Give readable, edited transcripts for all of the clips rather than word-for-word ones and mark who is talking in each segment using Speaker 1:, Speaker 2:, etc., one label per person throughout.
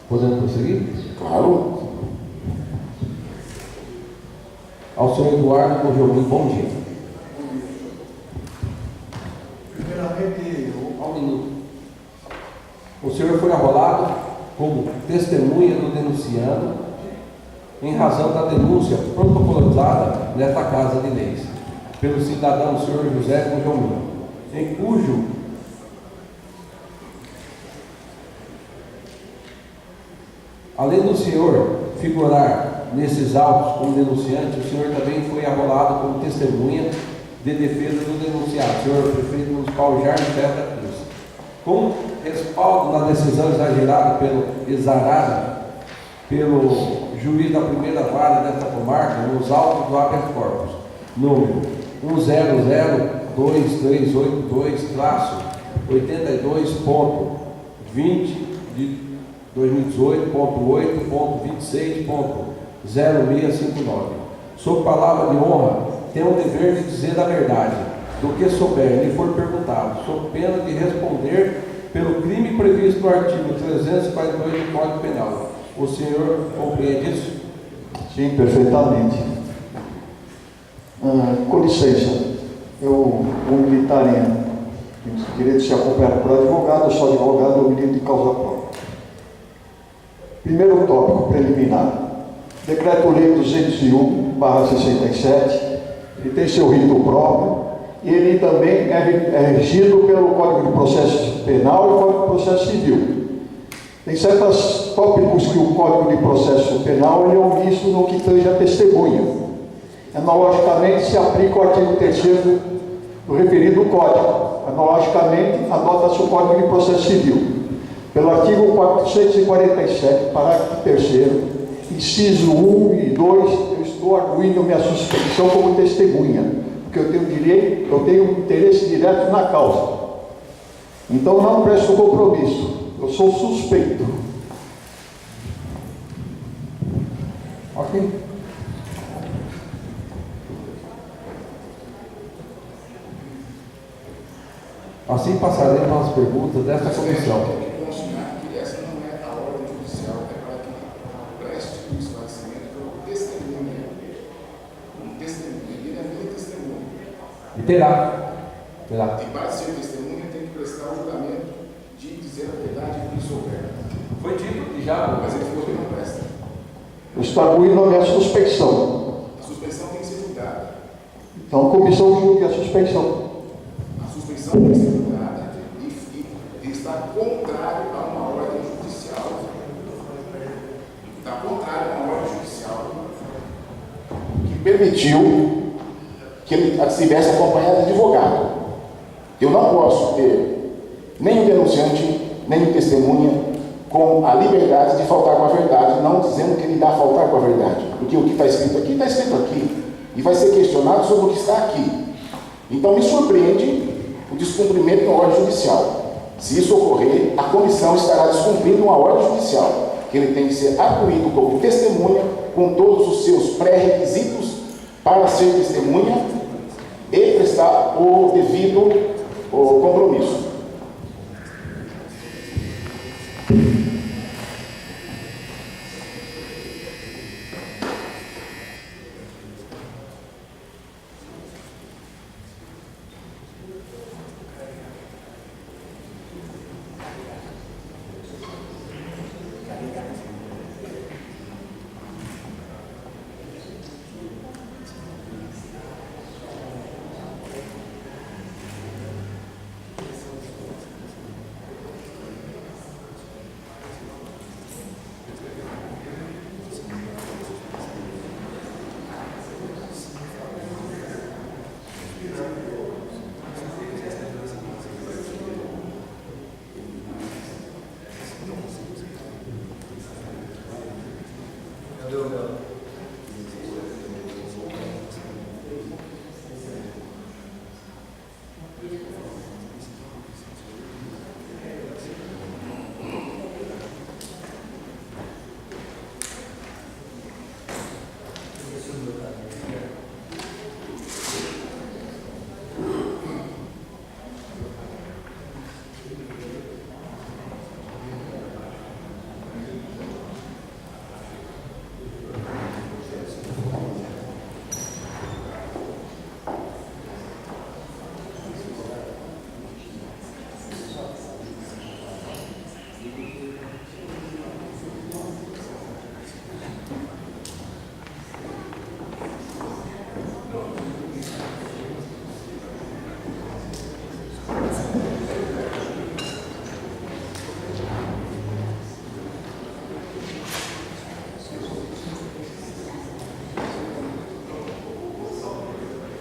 Speaker 1: Podemos prosseguir?
Speaker 2: Claro.
Speaker 1: Ao senhor Eduardo Bojomim, bom dia.
Speaker 3: Primeiramente,
Speaker 1: Um minuto. O senhor foi arrolado como testemunha do denunciando em razão da denúncia protocolizada nesta Casa de Leis pelo cidadão senhor José Bojomim, em cujo além do senhor figurar nesses autos como denunciante, o senhor também foi arrolado como testemunha de defesa do denunciado, senhor prefeito municipal Jaime Ferreira da Cruz. Com respaldo na decisão exarada pelo juiz da primeira vara desta comarca, nos autos do habeas corpus, número 1002382-82.20 de 2018.8.26.0659. Sob palavra de honra, tenho o dever de dizer a verdade, do que souber lhe for perguntado, sob pena de responder pelo crime previsto no artigo 342 do Código Penal. O senhor compreende isso?
Speaker 3: sim, perfeitamente. Com licença, eu vou militar em direito de ser acompanhado por advogado, eu sou advogado, eu milito de causa própria. Primeiro tópico preliminar. Decreto-Lei 201/67, ele tem seu rito próprio, e ele também é regido pelo Código de Processo Penal e o Código de Processo Civil. Tem certos tópicos que o Código de Processo Penal ele é omisso no que tange a testemunha. Analogicamente, se aplica o artigo 3º do referido Código. Analogicamente, adota-se o Código de Processo Civil. Pelo artigo 447, parágrafo 3º, inciso 1 e 2, eu estou arguindo minha suspeição como testemunha, porque eu tenho um interesse direto na causa. Então não presto compromisso, eu sou suspeito.
Speaker 1: Ok? Assim passaremos às perguntas desta comissão.
Speaker 2: Essa não é a ordem judicial, é para que preste um esclarecimento pelo testemunha. Um testemunha, ele é meu testemunha.
Speaker 1: E terá.
Speaker 2: E para ser testemunha tem que prestar o juramento de dizer a verdade e o que souber.
Speaker 1: Foi dito que já.
Speaker 2: Mas ele falou que não presta.
Speaker 3: Eu estou arguindo a minha suspeição.
Speaker 2: A suspeição tem que ser julgada.
Speaker 3: Então a comissão julga a suspeição.
Speaker 2: A suspeição tem que ser julgada e está contrário a uma ordem judicial. Está contrário a uma ordem judicial que permitiu que ele estivesse acompanhado de advogado. Eu não posso ter nem o denunciante, nem o testemunha com a liberdade de faltar com a verdade, não dizendo que ele dá a faltar com a verdade. Porque o que está escrito aqui, e vai ser questionado sobre o que está aqui. Então me surpreende o descumprimento da ordem judicial. Se isso ocorrer, a comissão estará descumprindo uma ordem judicial, que ele tem que ser arguído como testemunha, com todos os seus pré-requisitos para ser testemunha e prestar o devido compromisso.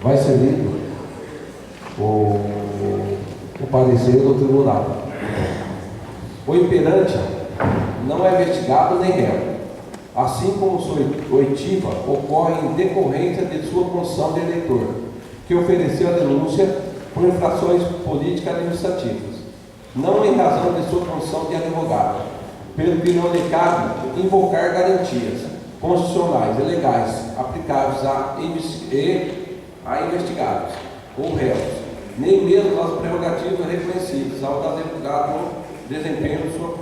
Speaker 1: Vai ser lido o parecer do tribunal. O imperante não é investigado nem réu, assim como sua oitiva ocorre em decorrência de sua condição de eleitor, que ofereceu a denúncia por infrações político-administrativas, não em razão de sua condição de advogado, pelo que não lhe cabe invocar garantias constitucionais e legais aplicáveis a investigados ou réus, nem mesmo as prerrogativas reconhecidas ao advogado no desempenho de sua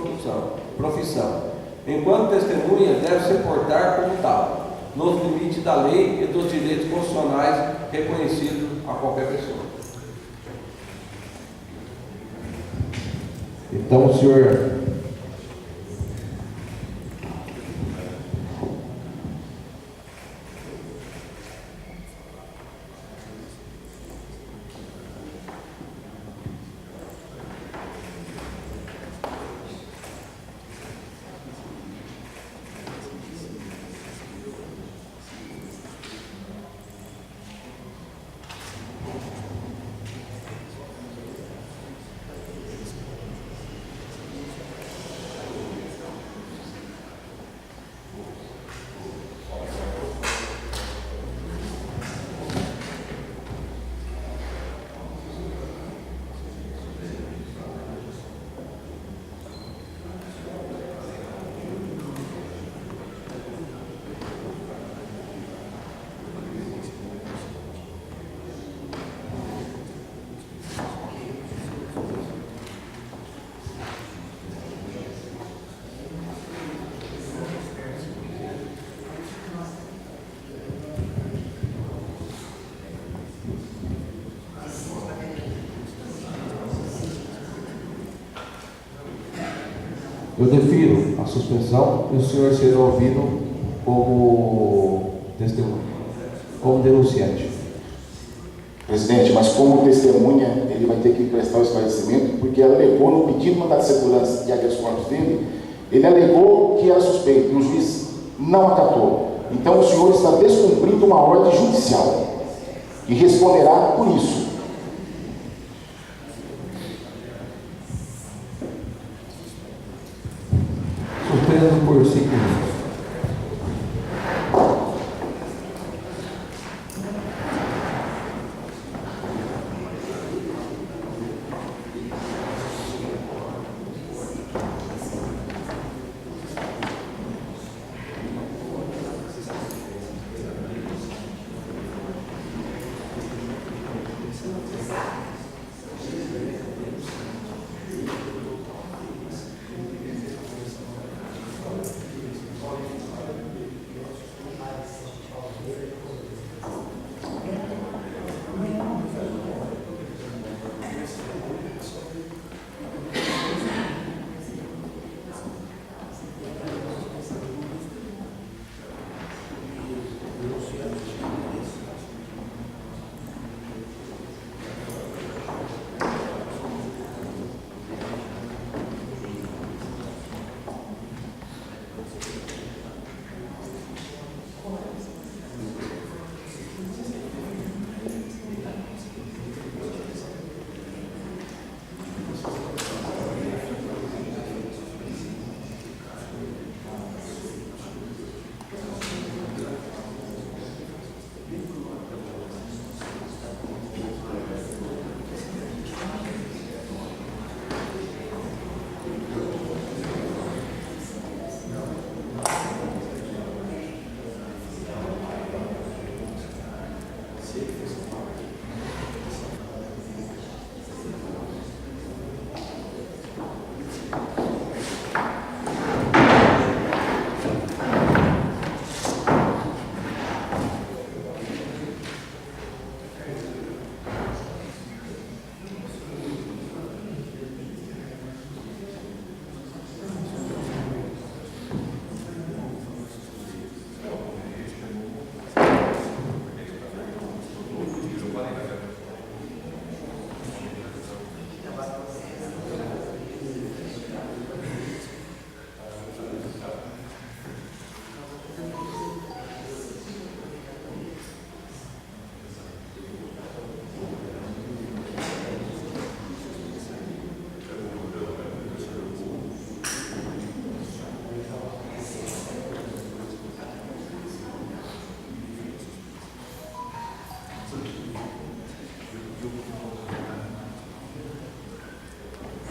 Speaker 1: profissão. Enquanto testemunha, deve se portar como tal, nos limites da lei e dos direitos constitucionais reconhecidos a qualquer pessoa. Então, o senhor eu defiro a suspensão e o senhor será ouvido como testemunha, como denunciante.
Speaker 2: Presidente, mas como testemunha, ele vai ter que prestar o esclarecimento, porque ela alegou no pedido de mandado de segurança e habeas corpus dele, ele alegou que era suspeito e o juiz não acatou. Então o senhor está descumprindo uma ordem judicial e responderá por isso.
Speaker 1: Suspendo por 5 minutos.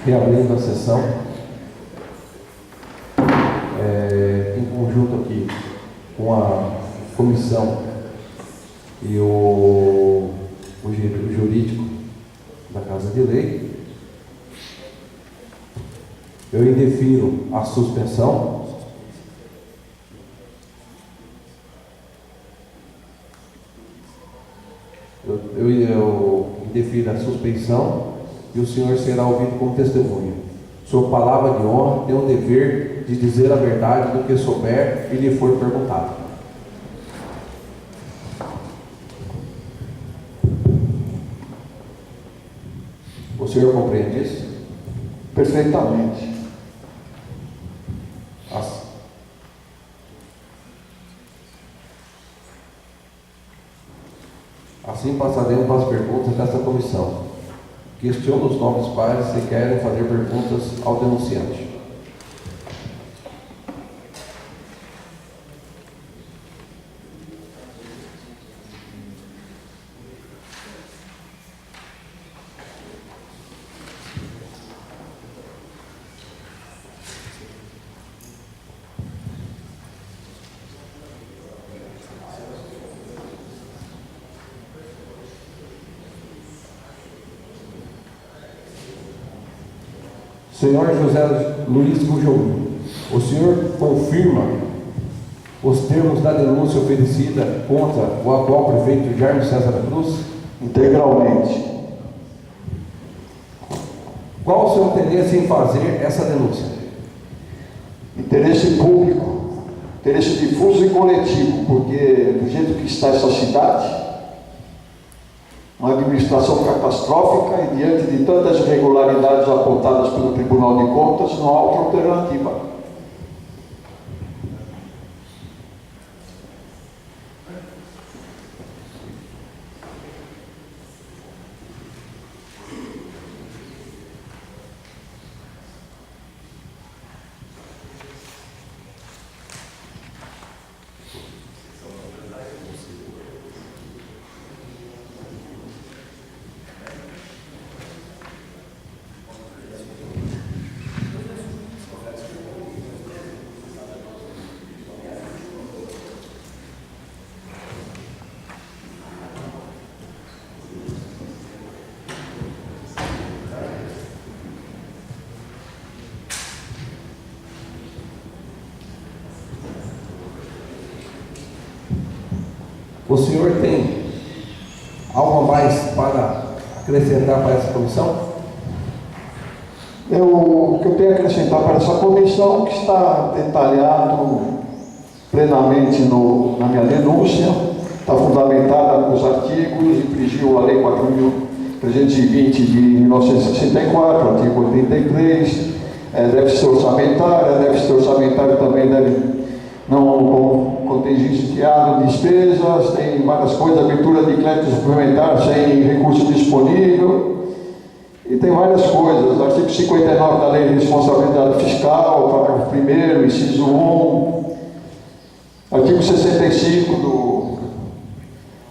Speaker 1: reabrindo a sessão, em conjunto aqui com a comissão e o jurídico da Casa de Lei, eu indefiro a suspensão. Eu indefiro a suspensão e o senhor será ouvido como testemunha. Sua palavra de honra tem o dever de dizer a verdade do que souber e lhe for perguntado. O senhor compreende isso?
Speaker 3: Perfeitamente.
Speaker 1: Assim passaremos para as perguntas desta comissão. Questiono os nobres pares se querem fazer perguntas ao denunciante. Senhor José Luiz Gujoú, o senhor confirma os termos da denúncia oferecida contra o atual prefeito Jaime César da Cruz?
Speaker 3: Integralmente.
Speaker 1: Qual o seu interesse em fazer essa denúncia?
Speaker 3: Interesse público, interesse difuso e coletivo, porque do jeito que está essa cidade, uma administração catastrófica e diante de tantas irregularidades apontadas pelo Tribunal de Contas, não há outra alternativa.
Speaker 1: O senhor tem algo a mais para acrescentar para essa comissão?
Speaker 3: O que eu tenho a acrescentar para essa comissão, que está detalhado plenamente na minha denúncia, está fundamentada nos artigos, infringiu a Lei 4.320 de 1964, artigo 83, deve ser orçamentária também deve não contingenciado despesas, tem várias coisas, abertura de crédito suplementar sem recurso disponível, e tem várias coisas. Artigo 59 da Lei de Responsabilidade Fiscal, parágrafo 1º, inciso 1, artigo 65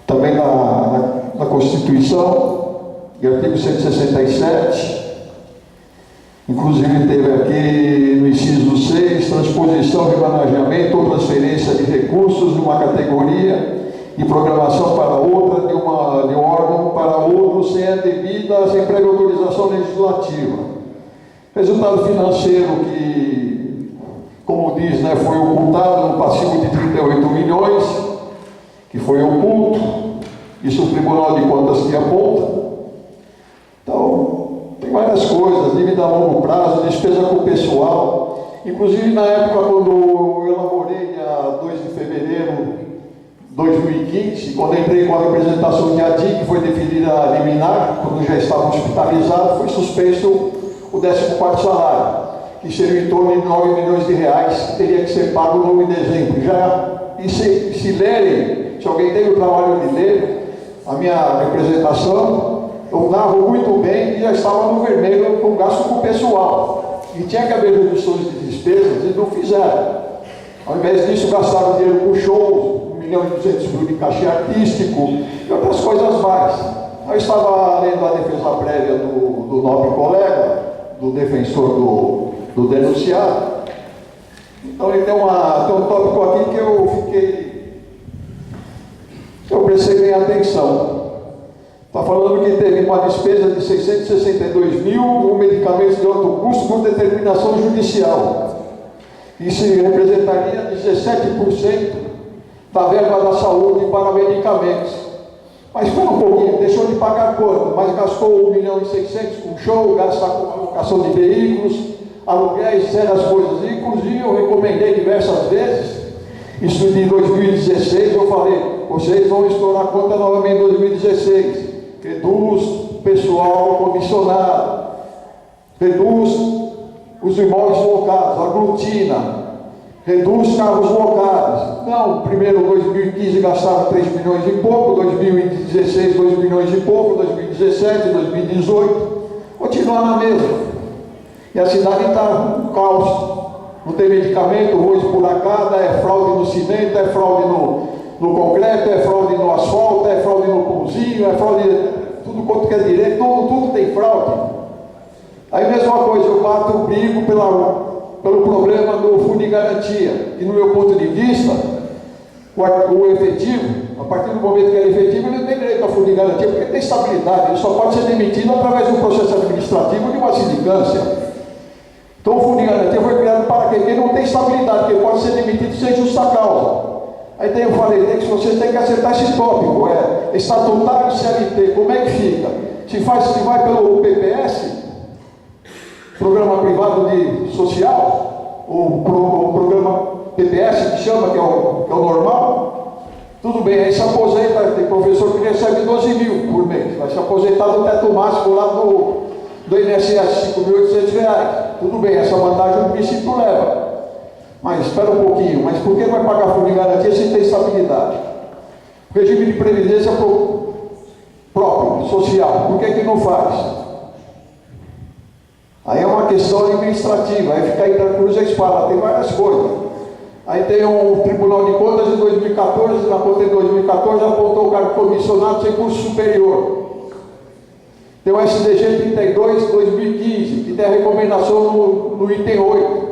Speaker 3: também da Constituição, e artigo 167. Inclusive teve aqui no inciso 6, transposição, remanejamento ou transferência de recursos de uma categoria de programação para outra, de um órgão para outro, sem a devida, sem prévia autorização legislativa. Resultado financeiro que, como diz, foi ocultado no passivo de 38 milhões, que foi oculto, isso o Tribunal de Contas que aponta. Então, tem várias coisas, dívida a longo prazo, despesa com o pessoal. Inclusive, na época, quando eu elaborei, dia 2 de fevereiro de 2015, quando entrei com a representação de ADI, que foi definida a liminar, quando já estava hospitalizado, foi suspenso o 14º salário, que seria em torno de 9 milhões de reais, que teria que ser pago no mês de dezembro. E se lerem, se alguém tem o trabalho de ler, a minha representação, eu narro muito bem e já estava no vermelho com gasto com o pessoal. E tinha que haver reduções de despesas e não fizeram. Ao invés disso, gastaram dinheiro com shows, 1.200.000 de cachê artístico e outras coisas mais. Eu estava lendo a defesa prévia do nobre colega, do defensor do denunciado. Então ele tem um tópico aqui que eu prestei bem atenção. Está falando que teve uma despesa de 662 mil com medicamentos de alto custo por determinação judicial. Isso representaria 17% da verba da saúde para medicamentos. Mas espera um pouquinho, deixou de pagar quanto? Mas gastou 1,6 milhão com show, gasta com alocação de veículos, aluguéis, as coisas. Inclusive eu recomendei diversas vezes, isso de 2016, eu falei, vocês vão estourar a conta novamente em 2016. Reduz pessoal comissionado, reduz os imóveis locados, aglutina, reduz carros locados. Não, primeiro 2015 gastava 3 milhões e pouco, 2016 2 milhões e pouco, 2017, 2018, continua na mesma. E a cidade está um caos. Não tem medicamento, rua esburacada, é fraude no cimento, é fraude no concreto, é fraude no asfalto, é fraude no pãozinho, é fraude, tudo quanto quer direito, tudo tem fraude. Aí mesma coisa, eu bato o bico pelo problema do fundo de garantia, que no meu ponto de vista, o efetivo, a partir do momento que ele é efetivo, ele não tem direito ao fundo de garantia, porque tem estabilidade, ele só pode ser demitido através de um processo administrativo de uma sindicância. Então o fundo de garantia foi criado para quem? Quem não tem estabilidade, que pode ser demitido sem justa causa. Aí daí eu falei, vocês têm que acertar esse tópico, estatutário CLT, como é que fica? Se vai pelo PPS, Programa Privado de Social, ou Programa PPS que chama, que é o normal, tudo bem, aí se aposenta, tem professor que recebe 12 mil por mês, vai se aposentar no teto máximo lá do INSS, R$ 5.800. Tudo bem, essa vantagem o município leva. Mas espera um pouquinho, mas por que vai pagar fundo de garantia se tem estabilidade? Regime de previdência próprio, social, por que não faz? Aí é uma questão administrativa, aí fica aí da cruz a espada, tem várias coisas. Aí tem um Tribunal de Contas em 2014, na conta de 2014 apontou o cargo comissionado sem curso superior. Tem o SDG 32, 2015, que tem a recomendação no item 8.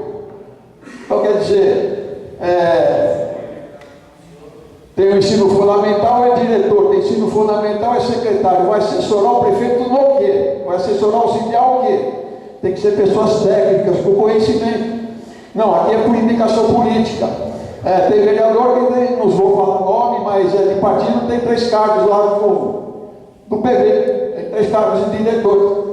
Speaker 3: Então, quer dizer, tem o ensino fundamental, é diretor, tem ensino fundamental, é secretário. Vai assessorar o prefeito no quê? Vai assessorar o auxiliar o quê? Tem que ser pessoas técnicas, com conhecimento. Não, aqui é por indicação política. Tem vereador que tem, não vou falar nome, mas de partido tem 3 cargos lá do PV. Tem 3 cargos de diretores.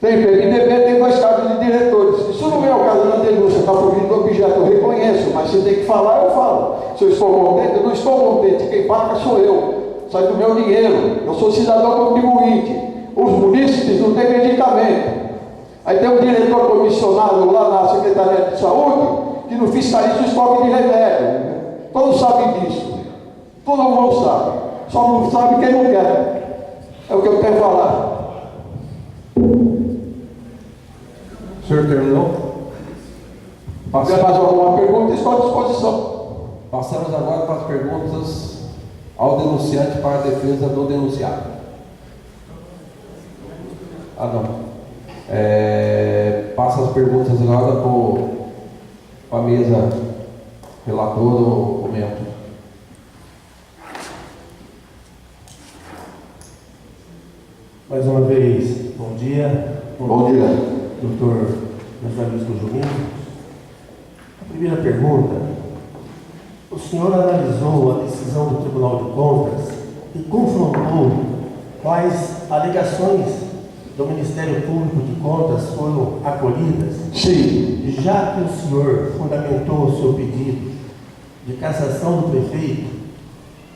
Speaker 3: Tem PMDB, tem 2 cargos de diretores. Isso não é o caso da denúncia, está proibido o objeto, eu reconheço, mas você tem que falar, eu falo. Se eu estou contente, eu não estou contente, quem paga sou eu, sai do meu dinheiro, eu sou cidadão contribuinte. Os munícipes não têm medicamento. Aí tem um diretor comissionado lá na Secretaria de Saúde que não fiscaliza o estoque de remédio. Todos sabem disso. Todo mundo sabe. Só não sabe quem não quer. É o que eu quero falar.
Speaker 1: O senhor terminou?
Speaker 3: Se tiver mais alguma pergunta, estou à disposição.
Speaker 1: Passamos agora para as perguntas ao denunciante para a defesa do denunciado. Passa as perguntas agora para a mesa relator ou comento.
Speaker 4: Mais uma vez, bom dia.
Speaker 3: Bom dia.
Speaker 4: Doutor Evaristo Juninho. A primeira pergunta: o senhor analisou a decisão do Tribunal de Contas e confrontou quais alegações do Ministério Público de Contas foram acolhidas?
Speaker 3: Sim.
Speaker 4: Já que o senhor fundamentou o seu pedido de cassação do prefeito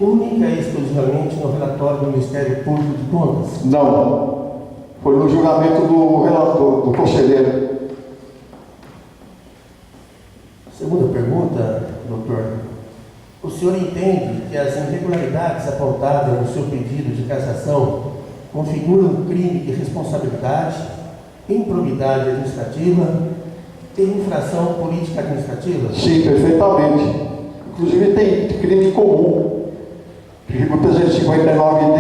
Speaker 4: única e exclusivamente no relatório do Ministério Público de Contas?
Speaker 3: Não. Foi no julgamento do relator, do conselheiro.
Speaker 4: Segunda pergunta, doutor. O senhor entende que as irregularidades apontadas no seu pedido de cassação configuram um crime de responsabilidade, improbidade administrativa e infração política administrativa?
Speaker 3: Sim, perfeitamente. Inclusive tem crime comum. O 359D,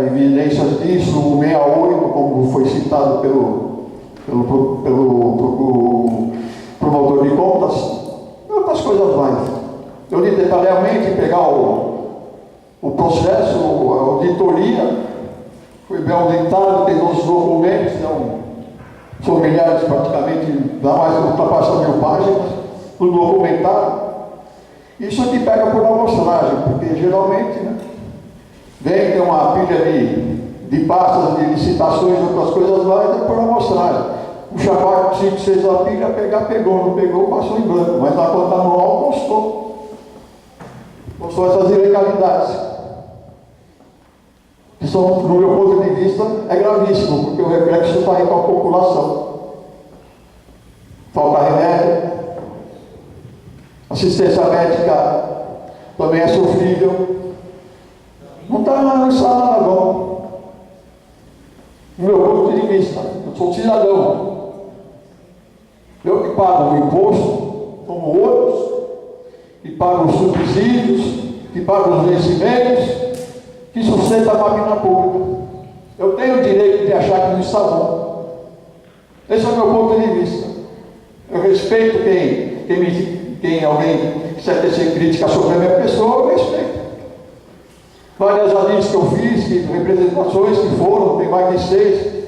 Speaker 3: evidências disso, o 68, como foi citado pelo pelo promotor de contas e outras coisas mais. Eu li detalhadamente, pegar o processo, a auditoria, foi bem auditado, tem todos os documentos, são milhares, praticamente, dá mais ultrapassa 1000 páginas, tudo documentado. Isso aqui pega por amostragem, porque geralmente, né, vem ter uma pilha de pastas, de licitações e outras coisas lá, e é por amostragem. Puxa 4, 5, 6 da pilha, pegou, não pegou, passou em branco. Mas na conta anual mostrou essas ilegalidades. Que são, no meu ponto de vista, é gravíssimo, porque o reflexo está aí com a população. Falta remédio, assistência médica também é sofrível. Não está nada bom. No meu ponto de vista, eu sou cidadão. Eu que pago o imposto, como outros, que pago os subsídios, que pago os vencimentos, que sustenta a máquina pública. Eu tenho o direito de achar que não está bom. Esse é o meu ponto de vista. Eu respeito quem alguém quiser tecer crítica sobre a minha pessoa, eu respeito. Várias análises que eu fiz, representações que foram, tem mais de 6,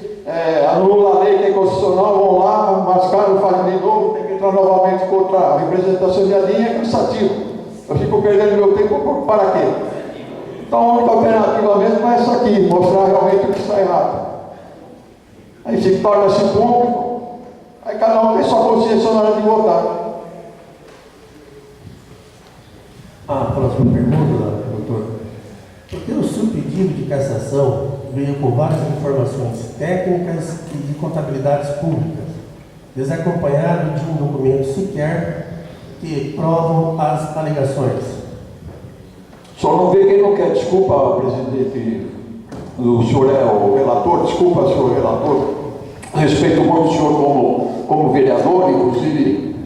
Speaker 3: anula a lei que é constitucional, vão lá, mascaram, fazem de novo, tem que entrar novamente contra a representação de linha, é cansativo. Eu fico perdendo meu tempo para quê? Então a única alternativa mesmo é essa aqui, mostrar realmente o que está errado. Aí se torna-se público, aí cada um tem sua consciência na hora de votar.
Speaker 4: A próxima pergunta, doutor. Porque o seu pedido de cassação veio com várias informações técnicas e de contabilidades públicas, desacompanhado de um documento sequer que provam as alegações.
Speaker 3: Só não vê quem não quer. Desculpa, presidente. O senhor é o relator, desculpa, senhor relator. Respeito muito o senhor como vereador, inclusive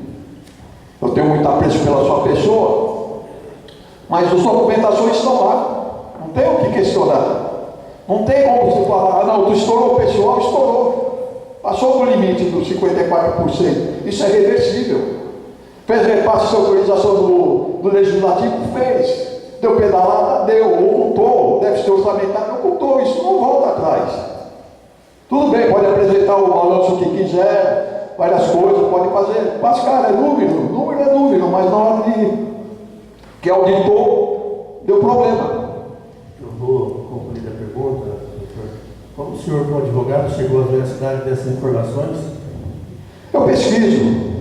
Speaker 3: eu tenho muito apreço pela sua pessoa, mas as documentações estão lá. Não tem o que questionar. Não tem como você falar, não, tu estourou o pessoal, estourou. Passou do limite dos 54%. Isso é reversível. Fez repasse de autorização do Legislativo? Fez. Deu pedalada? Deu. Ocultou. Déficit orçamentário? Ocultou. Isso não volta atrás. Tudo bem, pode apresentar o balanço que quiser, várias coisas, pode fazer. Mas, cara, é número, mas na hora que auditou, deu problema.
Speaker 4: Eu vou concluir a pergunta, doutor. Como o senhor, como advogado, chegou à veracidade dessas informações?
Speaker 3: Eu pesquiso.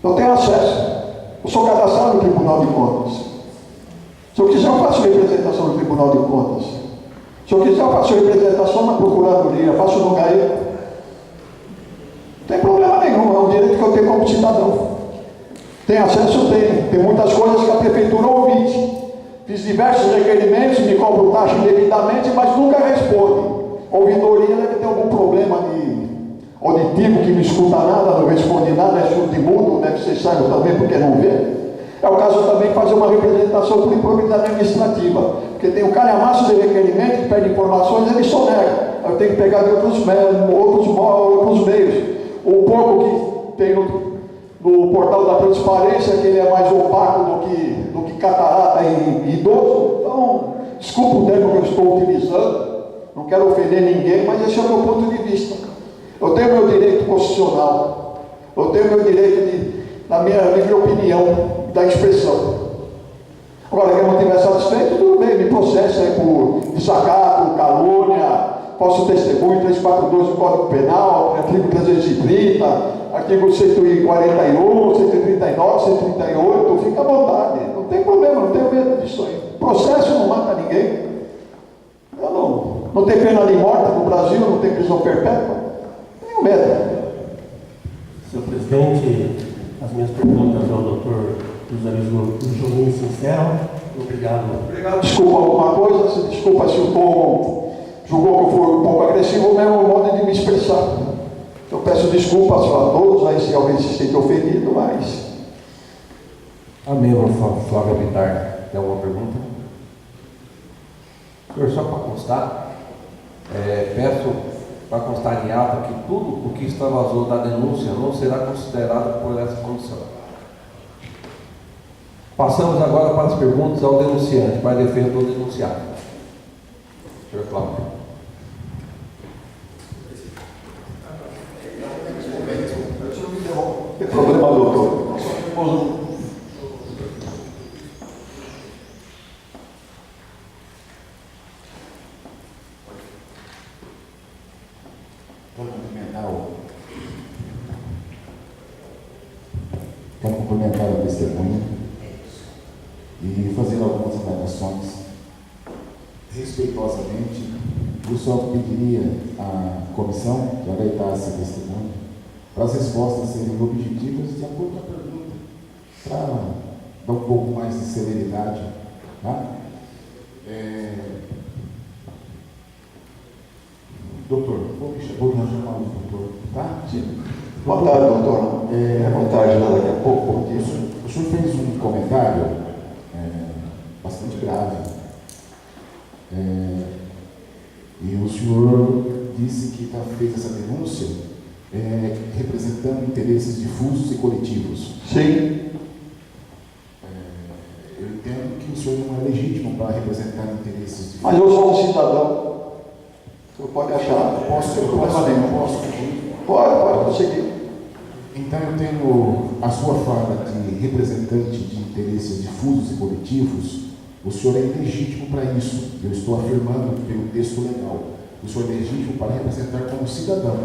Speaker 3: Eu tenho acesso. Eu sou cadastrado no Tribunal de Contas. Se eu quiser, eu faço representação no Tribunal de Contas. Se eu quiser, eu faço representação na Procuradoria, faço no GAECO. Não tem problema nenhum, é um direito que eu tenho como cidadão. Tem acesso? Eu tenho. Tem muitas coisas que a Prefeitura omite. Fiz diversos requerimentos, me cobro taxa indevidamente, mas nunca responde. A ouvidoria deve ter algum problema auditivo que não escuta nada, não responde nada, é surdo e mudo, deve ser cego também porque não vê. É o caso também de fazer uma representação por improbidade administrativa, porque tem um calhamaço de requerimento que pede informações, ele sonega. Eu tenho que pegar de outros meios. O pouco que tem no portal da transparência, que ele é mais opaco do que catarata e idoso. Então, desculpa o termo que eu estou utilizando, não quero ofender ninguém, mas esse é o meu ponto de vista. Eu tenho meu direito constitucional, eu tenho meu direito na minha livre opinião, da expressão. Agora, quem não estiver satisfeito, tudo bem, me processa aí por desacato, calúnia, posso testemunho, 342 do Código Penal, artigo 330, artigo 141, 139, 138, fica à vontade, não tem problema, não tenho medo disso aí. Processo não mata ninguém. Eu não tem pena de morte no Brasil, não tem prisão perpétua. Tenho medo.
Speaker 4: Senhor presidente, as minhas perguntas ao doutor José Luiz Juninho se encerram. Obrigado.
Speaker 3: Obrigado. Desculpa alguma coisa, desculpa se o tom julgou que eu fui um pouco agressivo, o meu modo de me expressar. Eu peço desculpas a todos, aí se alguém se sente ofendido, mas...
Speaker 1: A membro Flávia Bittar, tem alguma pergunta? Senhor, só para constar, peço para constar em ata que tudo o que está vazou da denúncia não será considerado por essa comissão. Passamos agora para as perguntas ao denunciante, para a defesa do denunciado. Senhor Cláudio.
Speaker 3: Não tem problema, doutor.
Speaker 2: Quero cumprimentar a testemunha e fazer algumas indagações. Respeitosamente, eu só pediria à comissão que alertasse a testemunha para as respostas serem objetivas de acordo com a pergunta, para dar um pouco mais de celeridade. Tá? Doutor, vou chamar o doutor, tá?
Speaker 3: Boa tarde, doutor. Boa tarde, daqui a pouco.
Speaker 2: O senhor fez um comentário bastante grave. E o senhor disse que fez essa denúncia representando interesses difusos e coletivos.
Speaker 3: Sim.
Speaker 2: Eu entendo que o senhor não é legítimo para representar interesses difusos.
Speaker 3: Mas eu sou um cidadão. O senhor pode achar.
Speaker 2: Posso concluir?
Speaker 3: Pode prosseguir.
Speaker 2: Então eu tenho a sua fala de representante de interesses difusos e coletivos. O senhor é ilegítimo para isso. Eu estou afirmando pelo texto legal. O senhor é legítimo para representar como cidadão.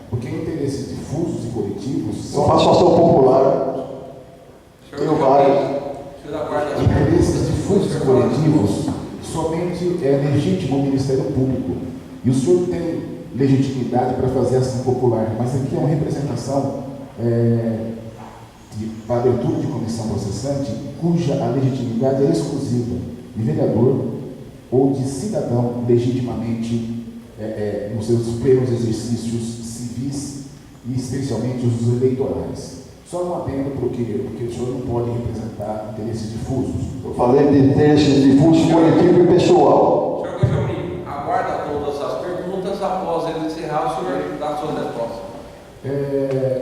Speaker 2: Porque interesses difusos e coletivos
Speaker 3: São participação popular. Tenho vários.
Speaker 2: Interesses difusos e coletivos somente é legítimo o Ministério Público. E o senhor tem legitimidade para fazer ação popular. Mas aqui é uma representação para abertura de comissão processante, cuja a legitimidade é exclusiva de vereador ou de cidadão legitimamente nos seus plenos exercícios civis e especialmente os eleitorais. Só um adendo porque o senhor não pode representar interesses difusos.
Speaker 3: Eu falei de interesses difusos, coletivo e pessoal.
Speaker 1: Senhor Guilherme, aguarda todas as perguntas, após ele encerrar, o senhor dá a sua resposta.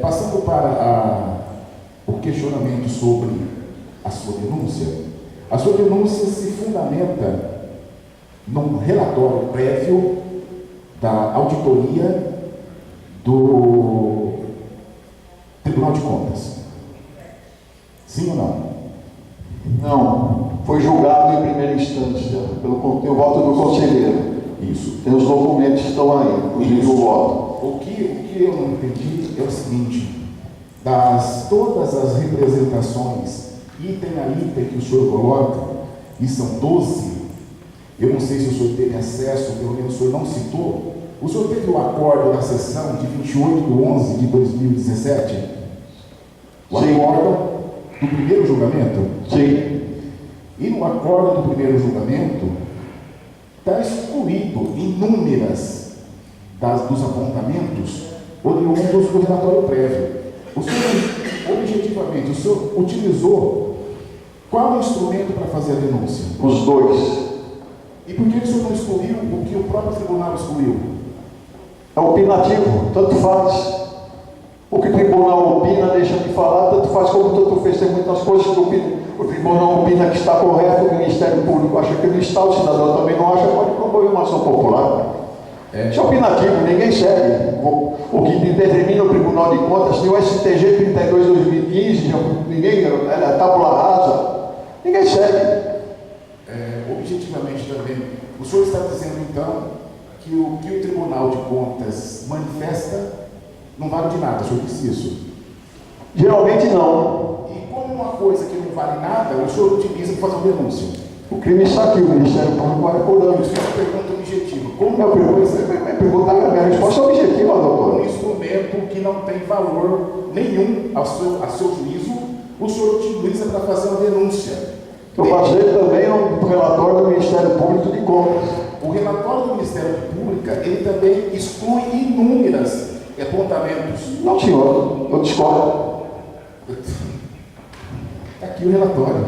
Speaker 2: Passando para o questionamento sobre a sua denúncia. A sua denúncia se fundamenta num relatório prévio da auditoria do Tribunal de Contas. Sim ou não?
Speaker 3: Não. Foi julgado em primeira instância pelo voto do conselheiro.
Speaker 2: Isso.
Speaker 3: Tem os documentos que estão aí, inclusive o voto.
Speaker 2: O que eu não entendi é o seguinte: todas as representações, item a item que o senhor coloca, e são 12, eu não sei se o senhor teve acesso, pelo menos o senhor não citou, o senhor teve o acordo da sessão de 28/11/2017? O
Speaker 3: Sim.
Speaker 2: acordo do primeiro julgamento?
Speaker 3: Sim.
Speaker 2: E no acordo do primeiro julgamento, está excluído inúmeras dos apontamentos oriundos do relatório prévio. O senhor, objetivamente, o senhor utilizou qual instrumento para fazer a denúncia?
Speaker 3: Os dois.
Speaker 2: E por que o senhor não excluiu o que o próprio tribunal excluiu?
Speaker 3: É opinativo, tanto faz. O que o tribunal opina, deixa de falar, tanto faz como tanto fez. Tem muitas coisas que o tribunal opina que está correto, o Ministério Público acha que não está, o cidadão também não acha, pode promover uma ação popular. Isso é opinativo, ninguém segue. O que determina o Tribunal de Contas, tem o STG 32/2015, ninguém, é tábula rasa, ninguém segue.
Speaker 2: Objetivamente também, o senhor está dizendo então que o que o Tribunal de Contas manifesta não vale de nada, o senhor disse isso?
Speaker 3: Geralmente não.
Speaker 2: E como uma coisa que não vale nada, o senhor utiliza para fazer uma denúncia?
Speaker 3: O crime está aqui, o Ministério Público vai apurando.
Speaker 2: Isso é uma pergunta objetiva. Como
Speaker 3: Minha resposta é objetiva, doutor.
Speaker 2: um instrumento que não tem valor nenhum a seu juízo, o senhor utiliza para fazer uma denúncia?
Speaker 3: Eu passei também um relatório do Ministério Público de Contas.
Speaker 2: O relatório do Ministério Público, ele também exclui inúmeras apontamentos.
Speaker 3: Não, senhor, eu discordo.
Speaker 2: Está aqui o relatório.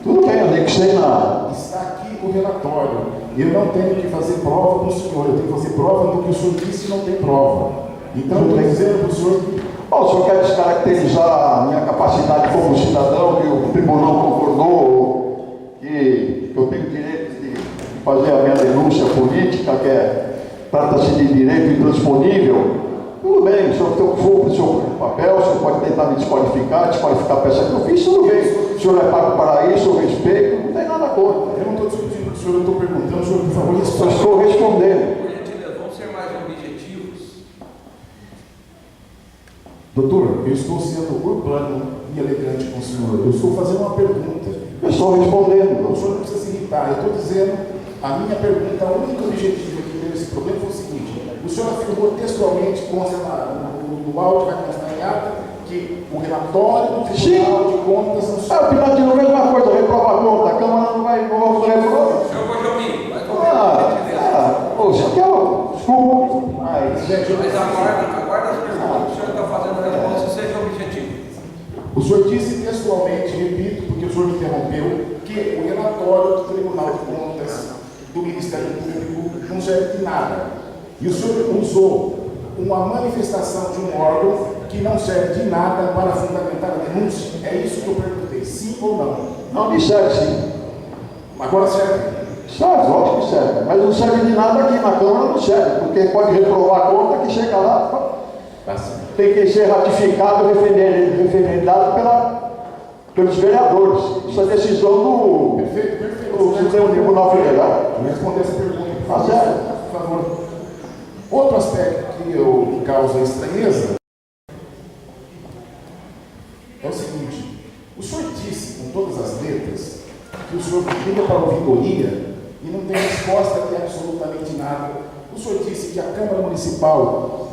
Speaker 3: Tudo bem, eu anexei na...
Speaker 2: Está aqui o relatório. Eu não tenho que fazer prova do senhor, eu tenho que fazer prova do que o senhor disse e não tem prova. Então, eu estou dizendo para o senhor que...
Speaker 3: Bom, o senhor quer descaracterizar a minha capacidade como cidadão, que o tribunal concordou, que eu tenho direito de fazer a minha denúncia política, trata-se de direito intransponível. Tudo bem, o senhor tem o seu papel, o senhor pode tentar me desqualificar a peça que eu fiz, tudo bem. O senhor é pago para isso, eu respeito, não tem nada contra.
Speaker 2: Eu não estou discutindo com o senhor, eu estou perguntando, o senhor, por favor, responda.
Speaker 3: Eu estou respondendo.
Speaker 1: Por gentileza, vamos ser mais objetivos.
Speaker 2: Doutor, eu estou sendo urbano e elegante com o senhor. Eu estou fazendo uma pergunta.
Speaker 3: Eu estou respondendo.
Speaker 2: O senhor não precisa se irritar. Eu estou dizendo, a minha pergunta, o único objetivo que deu esse problema foi o seguinte: o senhor afirmou textualmente, consta no áudio, vai constar em ata, que o relatório do Tribunal de Contas não
Speaker 3: Ah, o Pilar tirou a mesma coisa, reprova a conta, a Câmara não vai reprovar.
Speaker 1: Senhor Cojomim, vai comer.
Speaker 3: Poxa, desculpa, mas...
Speaker 1: Mas aguarda as perguntas que o senhor está fazendo a resposta, seja objetivo.
Speaker 2: O senhor disse textualmente, repito, porque o senhor me interrompeu, que o relatório do Tribunal de Contas do Ministério Público não serve de nada. E o senhor usou uma manifestação de um órgão que não serve de nada para fundamentar a denúncia. É isso que eu perguntei, sim ou não?
Speaker 3: Não, me serve sim.
Speaker 2: Agora serve.
Speaker 3: Serve, lógico que serve. Mas não serve de nada aqui na Câmara, não serve, porque pode reprovar a conta que chega lá, tem que ser ratificado e referendado pelos vereadores. Isso é decisão do Supremo Tribunal Federal.
Speaker 2: Vou responder essa pergunta.
Speaker 3: Tá certo.
Speaker 2: Por favor. Outro aspecto que causa estranheza é o seguinte: o senhor disse com todas as letras que o senhor liga para a ouvidoria e não tem resposta de absolutamente nada. O senhor disse que a Câmara Municipal,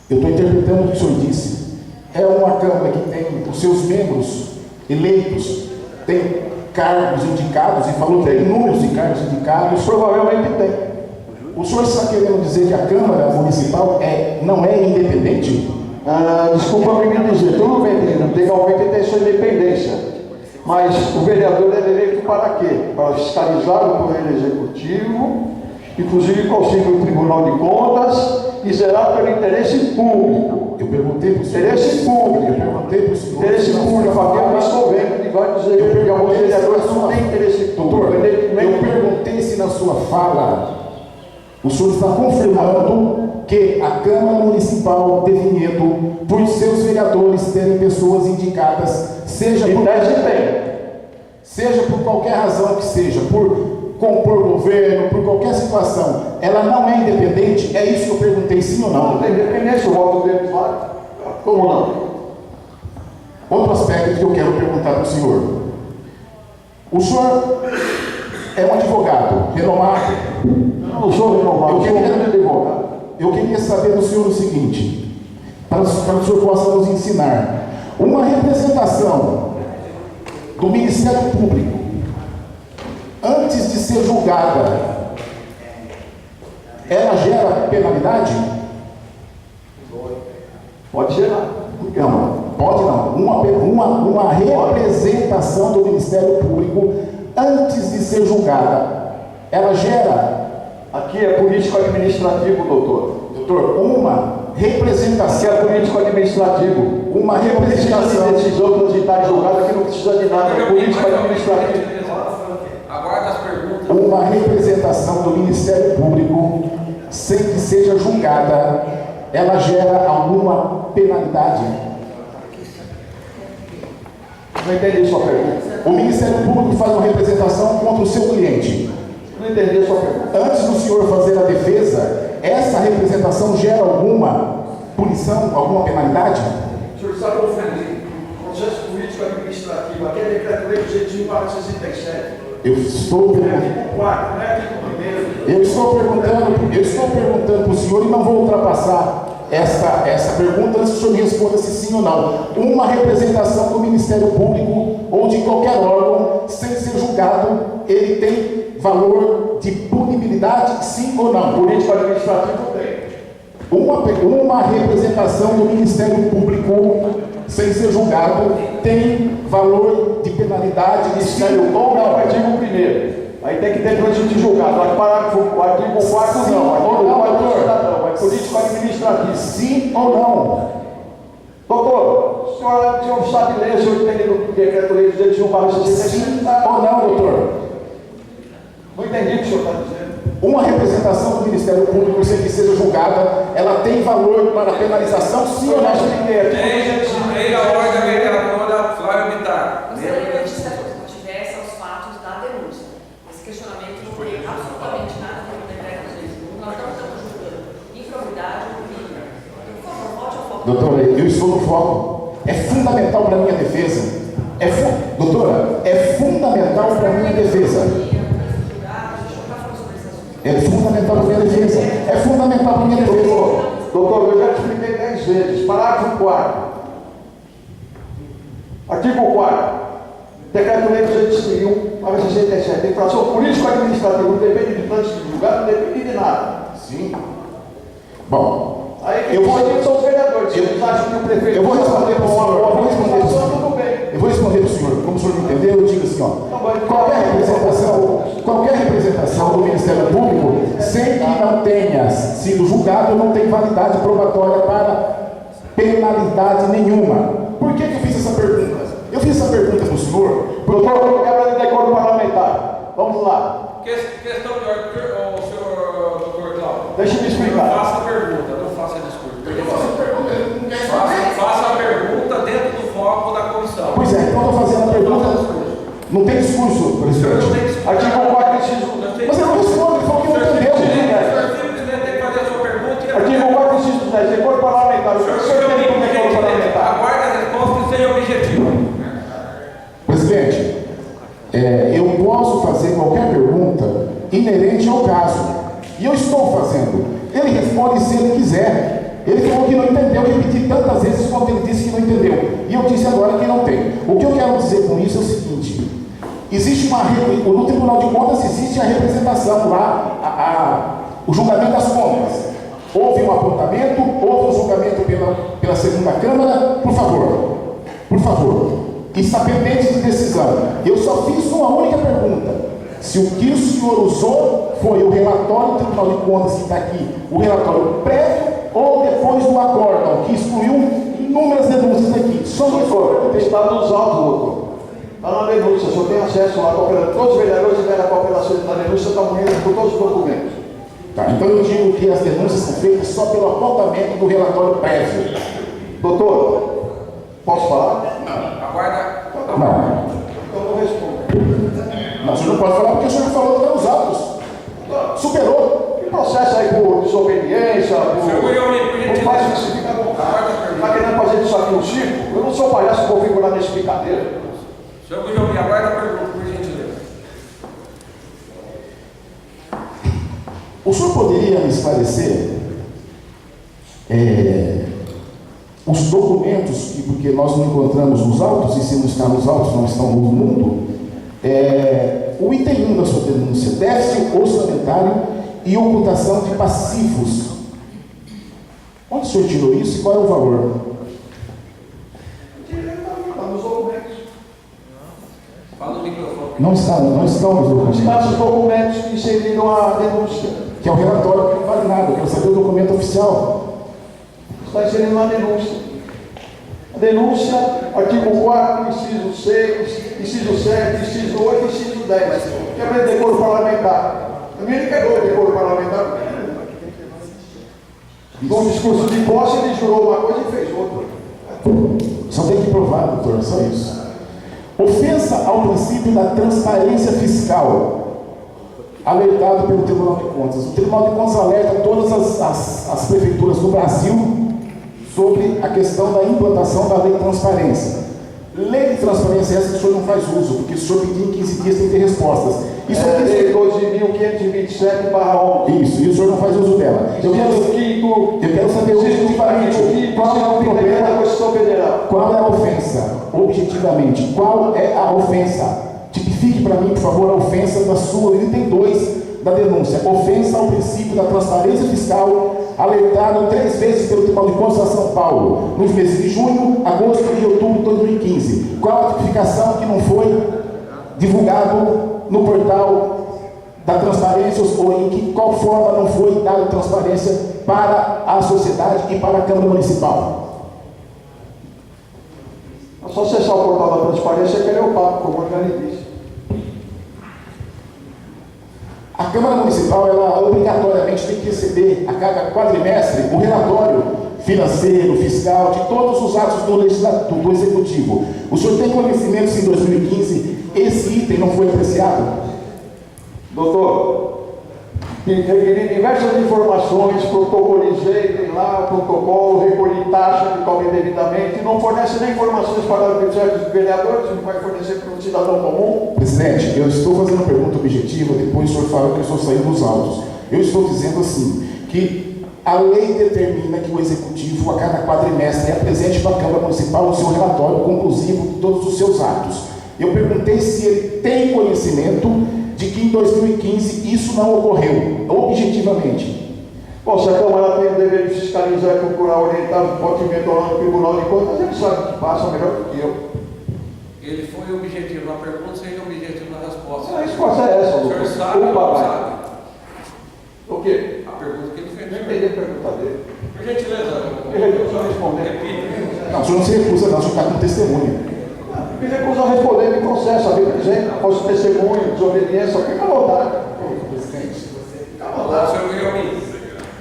Speaker 2: eu estou interpretando o que o senhor disse, é uma Câmara que tem os seus membros eleitos, tem cargos indicados, e falou que tem números de cargos indicados.
Speaker 3: Provavelmente tem.
Speaker 2: O senhor está querendo dizer que a Câmara Municipal não é independente?
Speaker 3: Desculpa me dizer, tudo bem, legalmente tem sua independência. Mas o vereador é eleito para quê? Para fiscalizar o Poder Executivo, inclusive consiga o Tribunal de Contas e zerar pelo interesse público.
Speaker 2: Eu perguntei para o senhor.
Speaker 3: Interesse público.
Speaker 2: Eu perguntei para o senhor.
Speaker 3: Interesse público, aqui eu estou vendo que vai dizer que alguns vereadores não têm interesse público.
Speaker 2: Doutor, eu perguntei se na sua fala o senhor está confirmando que a Câmara Municipal de Vinhedo, por seus vereadores terem pessoas indicadas, seja por qualquer razão que seja, por compor governo, por qualquer situação, ela não é independente? É isso que eu perguntei, sim ou não?
Speaker 3: Não tem independência, o voto deles vai. Como não?
Speaker 2: Outro aspecto que eu quero perguntar para o senhor: o senhor é um advogado renomado?
Speaker 3: Eu não sou renomado, eu sou um advogado.
Speaker 2: Eu queria saber do senhor o seguinte, para que o senhor possa nos ensinar: uma representação do Ministério Público, antes de ser julgada, ela gera penalidade?
Speaker 3: Pode gerar.
Speaker 2: Não, pode não. Uma representação do Ministério Público, antes de ser julgada, ela gera...
Speaker 3: Aqui é político-administrativo, doutor.
Speaker 2: Doutor, uma representação...
Speaker 3: Aqui é político-administrativo.
Speaker 2: Uma representação...
Speaker 3: de decisão transitária julgada que não precisa de nada, é político-administrativo.
Speaker 1: Aguarda as perguntas.
Speaker 2: Uma representação do Ministério Público, sem que seja julgada, ela gera alguma penalidade?
Speaker 3: Não entendi sua pergunta.
Speaker 2: O Ministério Público faz uma representação contra o seu cliente.
Speaker 3: Não entendi sua pergunta.
Speaker 2: Antes do senhor fazer a defesa, essa representação gera alguma punição, alguma penalidade?
Speaker 3: O senhor está confundindo. O processo político-administrativo, aqui é decreto-lei objetivo 467.
Speaker 2: Eu estou perguntando para o senhor e não vou ultrapassar essa pergunta antes que o senhor me responda se sim ou não. Uma representação do Ministério Público ou de qualquer órgão, sem ser julgado, ele tem valor de punibilidade, sim ou não?
Speaker 3: Político-administrativo tem.
Speaker 2: Uma representação do Ministério Público, sem ser julgado, tem valor de penalidade, sim ou não?
Speaker 3: Artigo 1º. Aí tem que ter trânsito de julgado. O artigo 4 não. O artigo 4 é cidadão, é político administrativo.
Speaker 2: Sim ou não?
Speaker 3: Doutor, o senhor sabe ler, o senhor entende do decreto-lei 201/66?
Speaker 2: Sim ou não, doutor?
Speaker 3: Não entendi o que o senhor está dizendo.
Speaker 2: Uma representação do Ministério Público, sem que seja julgada, ela tem valor para penalização, sim ou não?
Speaker 1: Tem a ordem da vereadora Flávia Bittar.
Speaker 5: Gostaria que o Estatuto tivesse aos fatos da denúncia. Esse questionamento não tem absolutamente nada a ver com o decreto 201. Nós não estamos julgando improbidade ou crime. Por favor, volte ao foco.
Speaker 2: Doutora, eu estou no foco. É fundamental para a minha defesa. Doutora, é fundamental para a minha defesa. É fundamental para a minha defesa. É fundamental para a minha defesa.
Speaker 3: Doutor, eu já te expliquei 10 vezes. Parágrafo 4. Artigo 4. Decreto-lei 201/67. Infração político-administrativa não depende de trânsito de julgado, não depende de nada.
Speaker 2: Sim. Bom,
Speaker 3: Aí eu vou dizer são os vereadores. Eles acham que o prefeito.
Speaker 2: Eu vou responder para o senhor. Eu vou responder para o senhor.
Speaker 3: Tudo bem.
Speaker 2: Eu vou responder para o senhor. Como o senhor me entendeu, eu digo assim, ó. Qualquer representação do Ministério Público, sem que não tenha sido julgado, não tem validade probatória para penalidade nenhuma. Por que eu fiz essa pergunta? Eu fiz essa pergunta para o senhor.
Speaker 3: Doutor, quebra de decoro parlamentar. Vamos lá.
Speaker 1: Questão de ordem, o senhor doutor Cláudio.
Speaker 3: Deixa eu me explicar.
Speaker 1: Não faça a pergunta, não faça discurso.
Speaker 2: Eu faço a pergunta, ele não quer responder.
Speaker 1: Faça a pergunta dentro do foco da comissão.
Speaker 2: Pois é, então eu estou fazendo a pergunta. Não tem discurso, presidente.
Speaker 3: Artigo 4, inciso.
Speaker 2: Mas eu não respondo, ele falou que não entendeu.
Speaker 1: Tem que fazer a sua pergunta.
Speaker 3: Artigo 4, inciso 10. Decoro parlamentar. O que o senhor tem com decoro parlamentar?
Speaker 1: Aguarde a resposta e seja objetivo.
Speaker 2: Presidente, eu posso fazer qualquer pergunta inerente ao caso. E eu estou fazendo. Ele responde se ele quiser. Ele falou que não entendeu, eu repeti tantas vezes quanto ele disse que não entendeu. E eu disse agora que não tem. O que eu quero dizer com isso é o seguinte: existe no Tribunal de Contas existe a representação lá, o julgamento das contas. Houve um apontamento, houve um julgamento pela segunda Câmara, por favor, está pendente de decisão. Eu só fiz uma única pergunta: se o que o senhor usou foi o relatório do Tribunal de Contas que está aqui, o relatório prévio ou depois do acórdão, que excluiu inúmeras denúncias aqui. Só
Speaker 3: Doutor, está nos autos, doutor. Está na denúncia, o senhor tem acesso lá, todos os vereadores tiveram a cooperação da denúncia, está munido por todos os documentos.
Speaker 2: Tá, então eu digo que as denúncias são feitas só pelo apontamento do relatório prévio.
Speaker 3: Doutor, posso falar?
Speaker 1: Aguarda.
Speaker 2: Não.
Speaker 3: Então eu vou responder.
Speaker 2: Não, o senhor não pode falar porque o senhor falou que está nos autos. Superou.
Speaker 3: Que processo aí por desobediência, por faz que se fica à vontade. Está querendo fazer isso aqui no circo? Eu não sou palhaço que vou figurar nesse brincadeira.
Speaker 1: Senhor Guilherme, aguarda a pergunta, por gentileza.
Speaker 2: O senhor poderia me esclarecer os documentos, porque nós não encontramos nos autos, e se não está nos autos, não estão no mundo, o item 1 da sua denúncia: déficit orçamentário e ocultação de passivos. Onde o senhor tirou isso e qual é o valor?
Speaker 3: Está nos documentos.
Speaker 1: Fala no microfone.
Speaker 2: Não estão nos documentos.
Speaker 3: Está nos documentos que inseriram a denúncia.
Speaker 2: Que é o relatório que não vale nada, eu quero saber o documento oficial.
Speaker 3: Está inserindo na denúncia. A denúncia, artigo 4, inciso 6, inciso 7, inciso 8, inciso 10. Quebra de decoro parlamentar. Também ele quebrou o decoro parlamentar. Com discurso de posse, ele jurou uma coisa e fez outra.
Speaker 2: Só tem que provar, doutor, só isso. Ofensa ao princípio da transparência fiscal, alertado pelo Tribunal de Contas. O Tribunal de Contas alerta todas as prefeituras do Brasil sobre a questão da implantação da lei de transparência. Lei de transparência essa que o senhor não faz uso, porque se o senhor pedir em 15 dias tem que ter respostas. Isso é
Speaker 3: lei 12.527/11.
Speaker 2: Isso, e o senhor não faz uso dela. Eu quero saber objetivamente qual é o problema
Speaker 3: da Constituição Federal.
Speaker 2: Qual é a ofensa? Objetivamente, qual é a ofensa? Tipifique para mim, por favor, a ofensa da sua item 2 da denúncia. Ofensa ao princípio da transparência fiscal, alertado 3 vezes pelo Tribunal de Contas de São Paulo, nos meses de junho, agosto e outubro de 2015. Qual a tipificação que não foi divulgado no portal da transparência ou em que qual forma não foi dada transparência para a sociedade e para a Câmara Municipal?
Speaker 3: É só acessar o portal da transparência e querer o papo, como já lhe disse.
Speaker 2: A Câmara Municipal, ela obrigatoriamente tem que receber a cada quadrimestre o relatório financeiro, fiscal, de todos os atos do Executivo. O senhor tem conhecimento se em 2015 esse item não foi apreciado?
Speaker 3: Doutor, requeri diversas informações, protocolizei, tem lá o protocolo, recolhi taxa que cobra indevidamente, e não fornece nem informações para os vereadores, não vai fornecer para o cidadão comum.
Speaker 2: Presidente, eu estou fazendo uma pergunta objetiva, depois o senhor fala que eu estou saindo dos autos. Eu estou dizendo assim, que a lei determina que o Executivo, a cada quadrimestre, apresente para a Câmara Municipal o seu relatório conclusivo de todos os seus atos. Eu perguntei se ele tem conhecimento de que em 2015 isso não ocorreu, objetivamente.
Speaker 3: Bom, se a Câmara tem o dever de fiscalizar e procurar orientar, pode me tornar no Tribunal de Contas, ele sabe o que passa melhor do que eu.
Speaker 1: Ele foi objetivo na pergunta, seja objetivo na resposta.
Speaker 3: A resposta é essa,
Speaker 1: O senhor
Speaker 3: doutor.
Speaker 1: sabe ou não sabe?
Speaker 3: O quê?
Speaker 1: A pergunta que ele fez.
Speaker 3: Não entendi a pergunta dele.
Speaker 1: Por gentileza.
Speaker 3: Me recusa a responder.
Speaker 1: Repita.
Speaker 2: Não, o senhor não se recusa, não, o senhor está com testemunha.
Speaker 3: Me recusa a responder, me processa, a vida dizendo, posso testemunho, desobediência, fica à vontade.
Speaker 2: Presidente.
Speaker 3: Fica à vontade.
Speaker 1: Senhor Guilherme,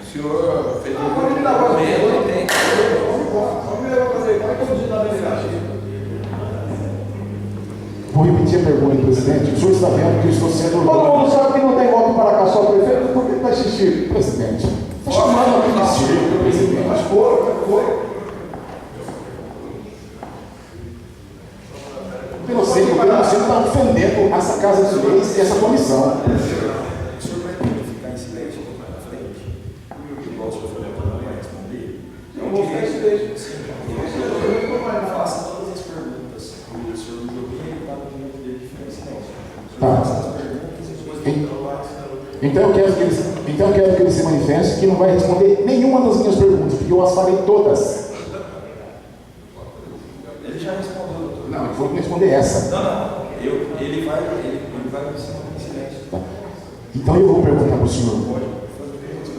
Speaker 1: o senhor fez um
Speaker 3: Vamos me dar voz.
Speaker 1: documento, tem.
Speaker 3: Vamos me fazer, vai conduzir na delegacia.
Speaker 2: Vou repetir a pergunta, presidente. O senhor está vendo que eu estou sendo...
Speaker 3: Todo mundo sabe que não tem voto para caçar o prefeito, por que está insistindo?
Speaker 2: Presidente, está chamando aqui de circo, presidente.
Speaker 3: Mas foi.
Speaker 2: Pelo centro, você está ofendendo essa Casa de Leis e essa comissão.
Speaker 6: O senhor vai ter que ficar em silêncio na frente? Igual o senhor falou que não vai responder?
Speaker 3: Eu vou ficar em silêncio.
Speaker 6: Faça todas as perguntas. O senhor me ouviu e está no direito dele de ficar em silêncio. O senhor
Speaker 2: Tá.
Speaker 6: faça as perguntas e depois vai falar.
Speaker 2: Então eu quero que ele se manifeste que não vai responder nenhuma das minhas perguntas, porque eu as farei todas.
Speaker 6: Ele já respondeu, doutor.
Speaker 2: Não, ele foi responder essa.
Speaker 6: Não. Ele vai me ensinar em silêncio.
Speaker 2: Tá. Então eu vou perguntar para o senhor.
Speaker 6: Pode fazer perguntas.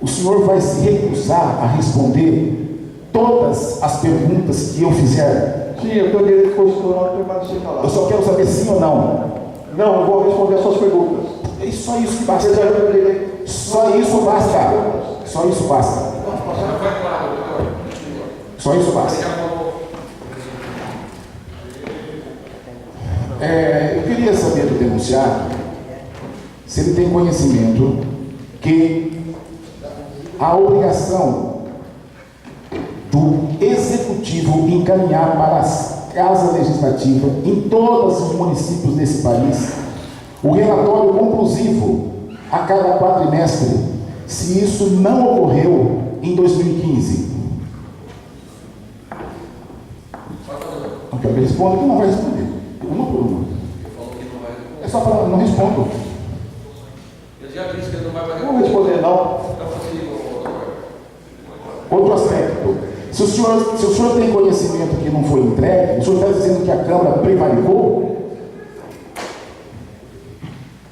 Speaker 2: O senhor vai se recusar a responder todas as perguntas que eu fizer?
Speaker 3: Sim, eu tenho direito constitucional de permanecer calado.
Speaker 2: Eu só quero saber sim ou não.
Speaker 3: Não, eu vou responder as suas perguntas.
Speaker 2: É só isso que basta.
Speaker 3: Apesar do direito.
Speaker 2: Só isso basta. Só isso basta.
Speaker 1: Já foi claro, doutor.
Speaker 2: Só isso
Speaker 1: Você
Speaker 2: basta.
Speaker 1: já falou.
Speaker 2: Eu queria saber do denunciado se ele tem conhecimento que a obrigação do Executivo encaminhar para a Casa Legislativa, em todos os municípios desse país, o relatório conclusivo a cada quadrimestre, se isso não ocorreu em 2015. Não quero que ele responda, que não vai responder. Uma por uma.
Speaker 1: Ele falou que não vai responder.
Speaker 2: É só para não respondo.
Speaker 1: Ele já disse que ele não vai
Speaker 3: Não vou responder, não.
Speaker 1: Então facilita, doutor.
Speaker 2: Outro aspecto. Se o senhor tem conhecimento que não foi entregue, o senhor está dizendo que a Câmara prevaricou?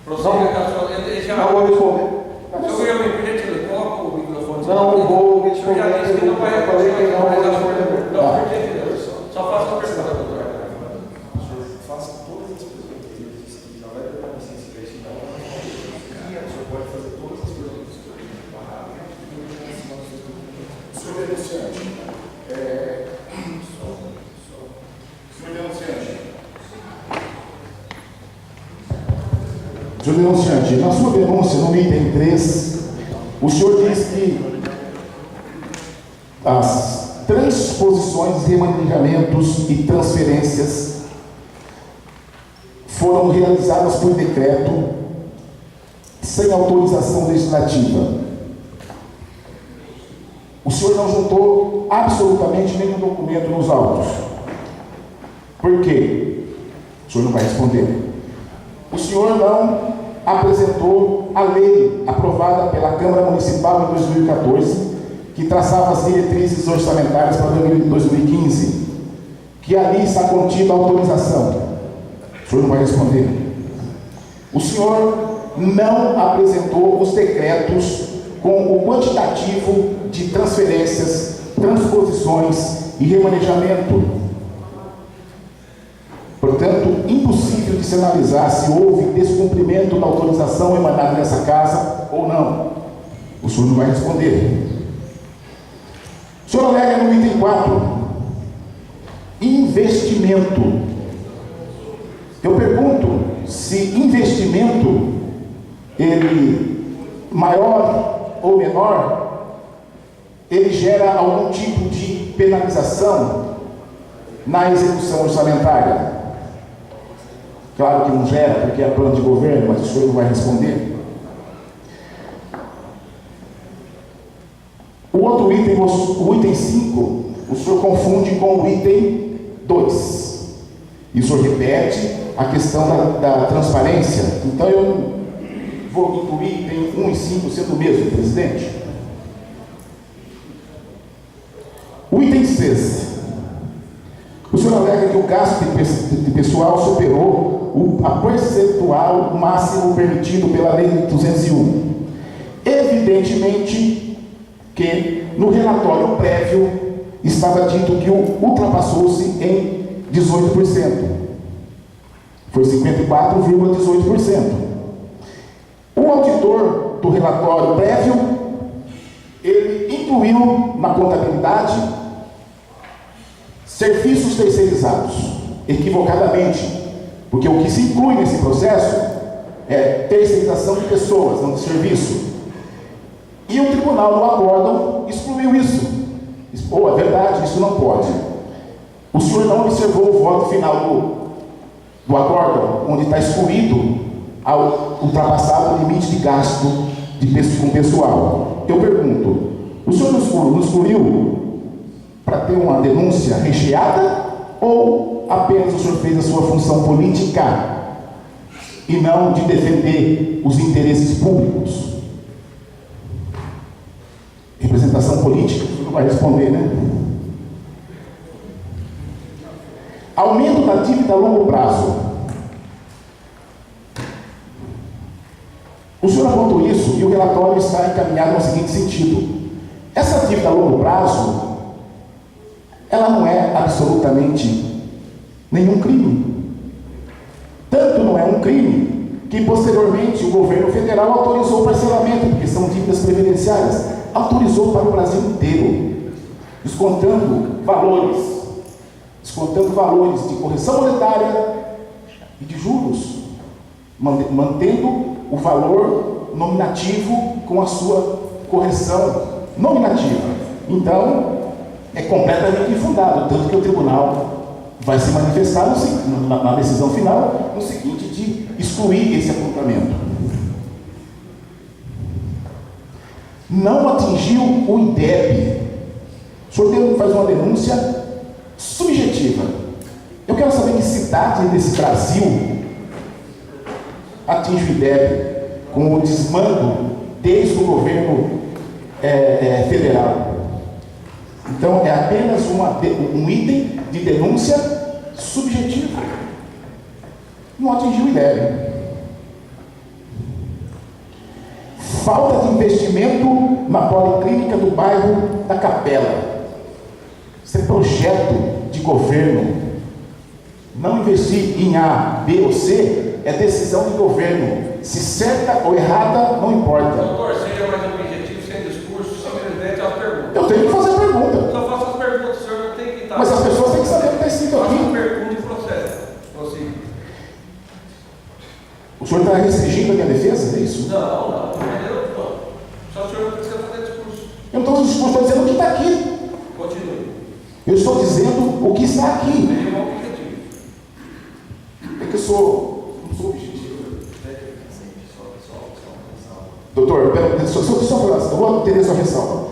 Speaker 1: Prossiga, ele já.
Speaker 3: Não vou responder.
Speaker 1: Senhor Guilherme, por gentileza, coloca o microfone.
Speaker 3: Não vou
Speaker 1: O senhor já disse que não vai
Speaker 3: Eu falei que não vou
Speaker 1: responder.
Speaker 3: responder.
Speaker 1: Não, por gentileza. Só faça uma pergunta, doutor.
Speaker 6: O senhor faça todas as perguntas. Ele disse que já vai permanecer em silêncio. Então, o senhor pode fazer todas as perguntas.
Speaker 2: Senhor denunciante, Senhor denunciante, na sua denúncia, no item 3, o senhor diz que as transposições, remanejamentos e transferências foram realizadas por decreto sem autorização legislativa. O senhor não juntou absolutamente nenhum documento nos autos. Por quê? O senhor não vai responder. O senhor não apresentou a lei aprovada pela Câmara Municipal em 2014, que traçava as diretrizes orçamentárias para 2015, que ali está contida a autorização. O senhor não vai responder. O senhor não apresentou os decretos com o quantitativo de transferências, transposições e remanejamento. Portanto, impossível de se analisar se houve descumprimento da autorização emanada nessa casa ou não. O senhor não vai responder. O senhor alega no item 4, investimento. Eu pergunto se investimento, ele maior ou menor, ele gera algum tipo de penalização na execução orçamentária. Claro que não gera, porque é plano de governo, mas o senhor não vai responder. O outro item, o item 5, o senhor confunde com o item 2. E o senhor repete a questão da transparência. Então eu vou incluir item 1 e 5 sendo o mesmo, presidente. O item 6. O senhor alega que o gasto de pessoal superou a percentual máximo permitido pela Lei 201. Evidentemente que no relatório prévio estava dito que ultrapassou-se em 18%. Foi 54,18%. O auditor do relatório prévio, ele incluiu na contabilidade serviços terceirizados, equivocadamente, porque o que se inclui nesse processo é terceirização de pessoas, não de serviço. E o tribunal do acórdão excluiu isso. É verdade, isso não pode. O senhor não observou o voto final do acórdão, onde está excluído ao ultrapassar o limite de gasto com pessoal. Eu pergunto, o senhor nos excluiu para ter uma denúncia recheada ou apenas o senhor fez a sua função política e não de defender os interesses públicos? Representação política, o senhor não vai responder, né? Aumento da dívida a longo prazo. O senhor apontou isso e o relatório está encaminhado no seguinte sentido: essa dívida a longo prazo, ela não é absolutamente nenhum crime. Tanto não é um crime que posteriormente o governo federal autorizou o parcelamento, porque são dívidas previdenciárias, autorizou para o Brasil inteiro, descontando valores de correção monetária e de juros, mantendo o valor nominativo com a sua correção nominativa. Então, é completamente infundado, tanto que o tribunal vai se manifestar na decisão final no seguinte, de excluir esse apontamento. Não atingiu o IDEB. O senhor faz uma denúncia subjetiva. Eu quero saber que cidade desse Brasil atinge o IDEB com o desmando desde o governo federal. Então, é apenas um item de denúncia subjetiva. Não atingiu o IDEB. Falta de investimento na policlínica do bairro da Capela. Isso é projeto de governo. Não investir em A, B ou C é decisão de governo. Se certa ou errada, não importa.
Speaker 1: Doutor, seja mais objetivo, sem discurso, simplesmente as perguntas.
Speaker 2: Eu tenho que fazer pergunta.
Speaker 1: Só faço as perguntas, o senhor não tem que estar.
Speaker 2: Mas as pessoas têm que saber o que está escrito
Speaker 1: Faça
Speaker 2: aqui.
Speaker 1: as perguntas e processo. Prossiga.
Speaker 2: O senhor está restringindo a minha defesa, é isso?
Speaker 1: Não. Só o senhor não precisa fazer discurso.
Speaker 2: Eu não estou dizendo o que está aqui.
Speaker 1: Continue.
Speaker 2: Eu estou dizendo o que está aqui.
Speaker 1: Seja um objetivo.
Speaker 2: É que eu não sou objetivo. Doutor, eu vou entender sua ressalva.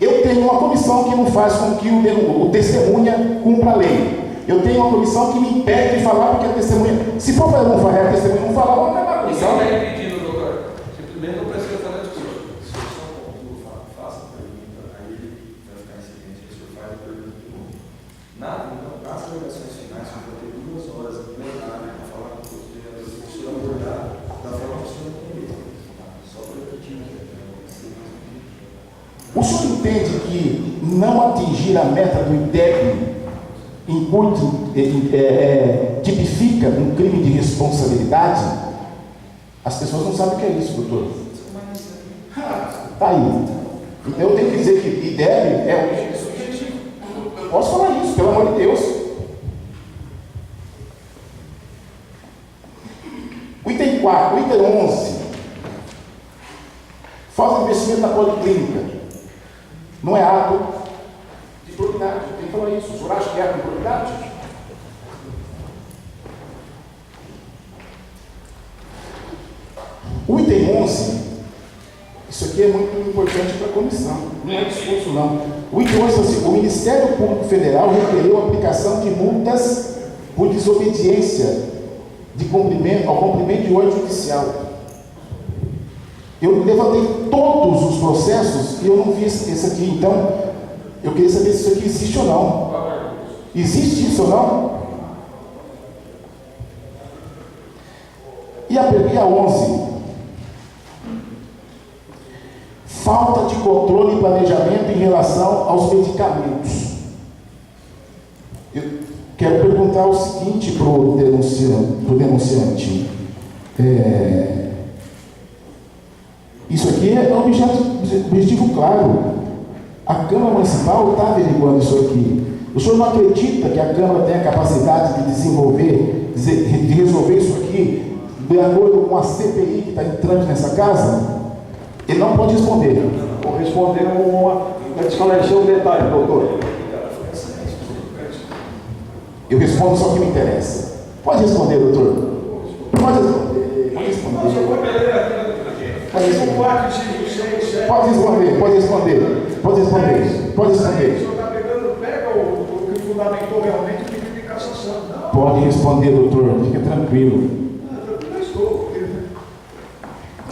Speaker 2: Eu tenho uma comissão que não faz com que o testemunha cumpra a lei. Eu tenho uma comissão que me impede de falar porque a testemunha. Se for para eu não falar, a testemunha não falar, vamos acabar a comissão.
Speaker 1: Ninguém está impedindo, doutor. Simplesmente não precisa fazer discurso.
Speaker 6: Se o senhor conclua, faça a pergunta, aí vai ficar em silêncio, o senhor faz a pergunta de novo. Nada, então, as alegações finais, o senhor vai ter 2 horas em plenário para falar com os vereadores, o senhor abordar da
Speaker 2: entende que não atingir a meta do IDEB tipifica um crime de responsabilidade? As pessoas não sabem o que é isso, doutor. Tá aí. Então eu tenho que dizer que IDEB é o subjetivo. Eu posso falar isso, pelo amor de Deus. O item 4, o item 11. Falta de investimento na policlínica. Não é ato de probidade. Tem que falar isso. O senhor acha que é ato de probidade? O item 11, isso aqui é muito importante para a comissão. Não é discurso, não. O item 11 é assim: o Ministério Público Federal requereu a aplicação de multas por desobediência ao cumprimento de ordem judicial. Eu levantei todos os processos e eu não vi esse aqui. Então, eu queria saber se isso aqui existe ou não. Existe isso ou não? E a 11? Falta de controle e planejamento em relação aos medicamentos. Eu quero perguntar o seguinte para o denunciante. Isso aqui é um objetivo claro. A Câmara Municipal está averiguando isso aqui. O senhor não acredita que a Câmara tem a capacidade de de resolver isso aqui de acordo com a CPI que está entrando nessa casa? Ele não pode responder.
Speaker 3: Vou responder para esclarecer um detalhe, doutor.
Speaker 2: Eu respondo só o que me interessa. Pode responder, doutor. Pode responder. Pode responder. Pode responder. Pode responder. Pode responder. Pode responder.
Speaker 3: O senhor está pegando, pega o que fundamentou realmente o pedido de cassação.
Speaker 2: Pode responder, doutor. Fica tranquilo.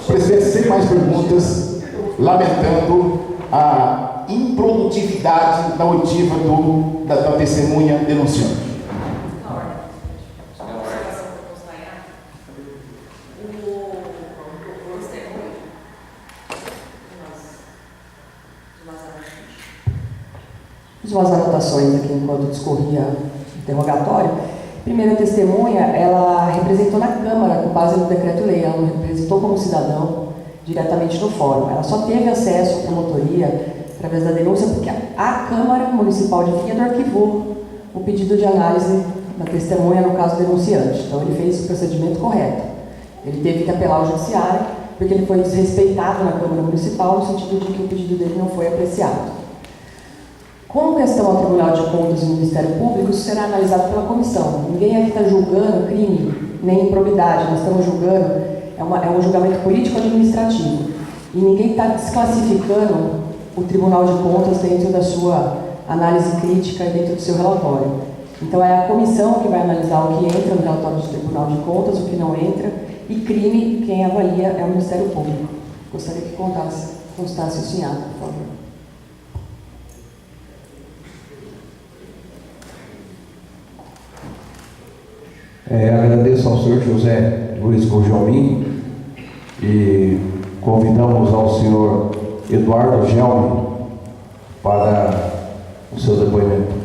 Speaker 2: Presidente, sem mais perguntas, lamentando a improdutividade da oitiva da testemunha denunciante.
Speaker 5: Na ordem. Uma observação para constar em ato. O testemunho fiz umas anotações aqui enquanto discorria o interrogatório. Primeira testemunha, ela representou na Câmara com base no decreto-lei, ela não representou como cidadão diretamente no fórum. Ela só teve acesso à promotoria através da denúncia porque a Câmara Municipal de Vinhedo arquivou o pedido de análise da testemunha no caso denunciante. Então ele fez o procedimento correto. Ele teve que apelar ao judiciário porque ele foi desrespeitado na Câmara Municipal no sentido de que o pedido dele não foi apreciado. Com questão ao Tribunal de Contas e ao Ministério Público, isso será analisado pela comissão. Ninguém aqui está julgando crime nem improbidade, nós estamos julgando, é um julgamento político-administrativo. E ninguém está desclassificando o Tribunal de Contas dentro da sua análise crítica e dentro do seu relatório. Então é a comissão que vai analisar o que entra no relatório do Tribunal de Contas, o que não entra, e crime, quem avalia é o Ministério Público. Gostaria que constasse isso em ato, por favor.
Speaker 1: Agradeço ao senhor José Luiz Cojomin e convidamos ao senhor Eduardo Gelme para o seu depoimento.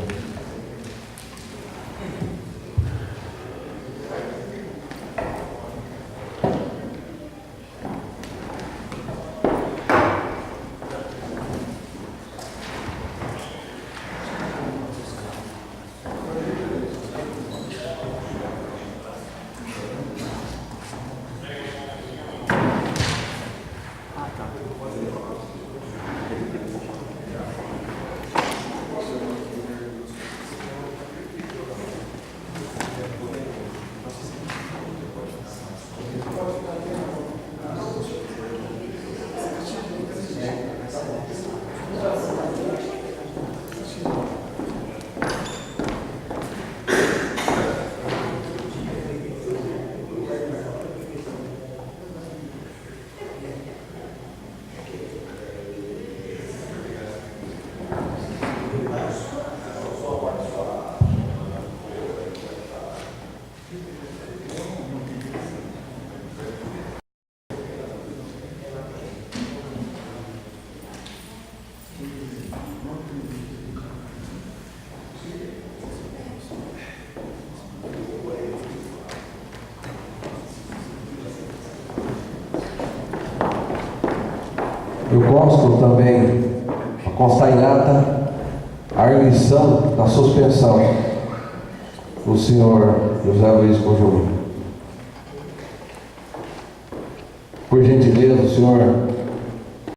Speaker 1: Eu gosto também, constar em ata, a arguição da suspensão do senhor José Luiz Conjunto. Por gentileza, o senhor